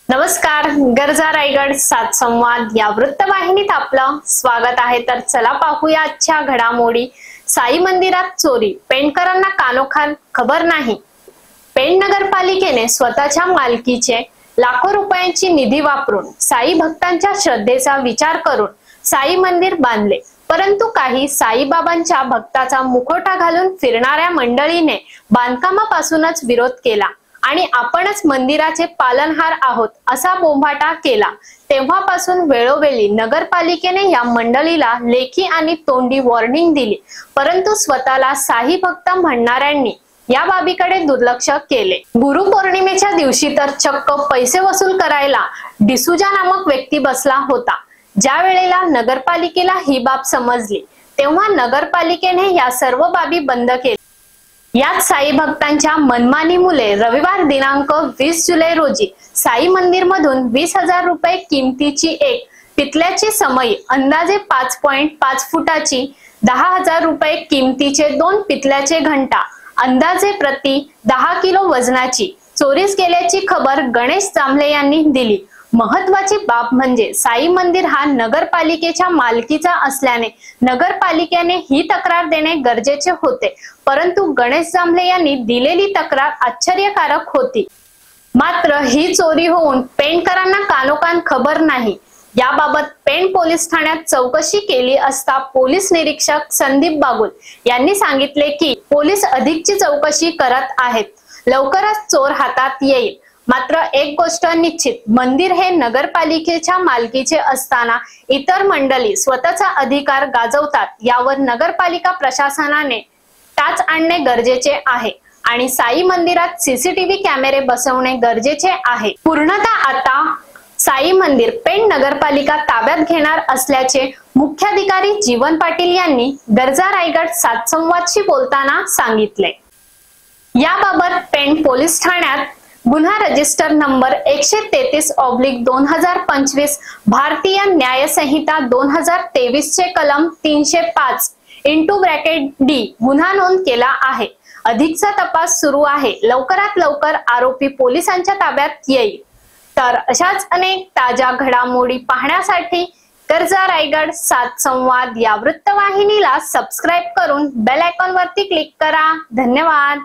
नमस्कार, गरजा रायगड 7 संवाद या वृत्तवाहिनीत आपलं स्वागत आहे। तर चला पाहूया आजच्या घडामोडी। साई मंदिरात चोरी, पेंडकरांना कानोखान खबर नाही। पेंड नगरपालिकेने स्वतःच्या मालकीचे लाखो रुपयांची निधी वापरून साई भक्तांच्या श्रद्धेचा विचार करून साई मंदिर बांधले, परंतु काही साईबाबांच्या भक्ताचा मुखवटा घालून फिरणाऱ्या मंडळीने बांधकामापासूनच विरोध केला आणि आपणच मंदिराचे पालनहार आहोत असा बोंबाटा केला। तेव्हापासून वेळोवेळी नगरपालिकेने या मंडळीला लेखी आणि तोंडी वॉर्निंग दिली, परंतु स्वतःला साई भक्त म्हणणाऱ्यांनी या बाबीकडे दुर्लक्ष केले। गुरुपौर्णिमेच्या दिवशी तर चक्क पैसे वसूल करायला डिसूजा नामक व्यक्ती बसला होता। ज्या वेळेला नगरपालिकेला ही बाब समजली तेव्हा नगरपालिकेने या सर्व बाबी बंद केल्या। यात साई भक्तांच्या मनमानी मुले रविवार दिनांक 20 जुलै रोजी साई मंदिर मधून 20,000 रुपये किमतीची एक पितल्याची समई, अंदाजे 5.5 फुटाची 10,000 रुपये किमतीचे 2 पितल्याचे घंटा, अंदाजे प्रति 10 किलो वजनाची चोरीस गेल्याची खबर गणेश जांभळे यांनी दिली। महत्वाची बाब म्हणजे साई मंदिर हा नगरपालिकेच्या मालकीचा असल्याने नगरपालिकेने ही तक्रार देणे गरजेचे होते, परंतु गणेश जांभळे यांनी दिलेली तक्रार आश्चर्यकारक होती। मात्र ही चोरी होऊन पेंडकरांना कानोकान खबर नाही। याबाबत पेंड पोलीस ठाण्यात चौकशी केली असता पोलीस निरीक्षक संदीप बागुल यांनी सांगितले की पोलीस अधिकची चौकशी करत आहेत, लवकरच चोर हातात येईल। मात्र एक गोष्ट निश्चित, मंदिर हे नगरपालिकेच्या मालकीचे असताना इतर मंडळी स्वतःचा अधिकार गाजवतात, यावर नगरपालिका प्रशासनाने टाच आणणे गरजेचे आहे आणि साई मंदिरात सीसीटीव्ही कॅमेरे बसवणे गरजेचे आहे। पूर्णतः आता साई मंदिर पेंड नगरपालिका ताब्यात घेणार असल्याचे मुख्याधिकारी जीवन पाटील यांनी गरजा रायगड 7 संवादशी बोलताना सांगितले। याबाबत पेंड पोलीस ठाण्यात गुन्हा रजिस्टर नंबर 133/2025 भारतीय न्याय संहिता 2023 चे कलम 305(d) गुन्हा नोंद केला आहे। अधिकचा तपास सुरू आहे। लवकरात लवकर आरोपी पोलिसांच्या ताब्यात येईल। तर अशाच अनेक ताज्या घडामोडी पाहण्यासाठी गरजा रायगड 7 संवाद या वृत्तवाहिनीला सबस्क्राइब करून बेल आयकॉन वरती क्लिक करा। धन्यवाद।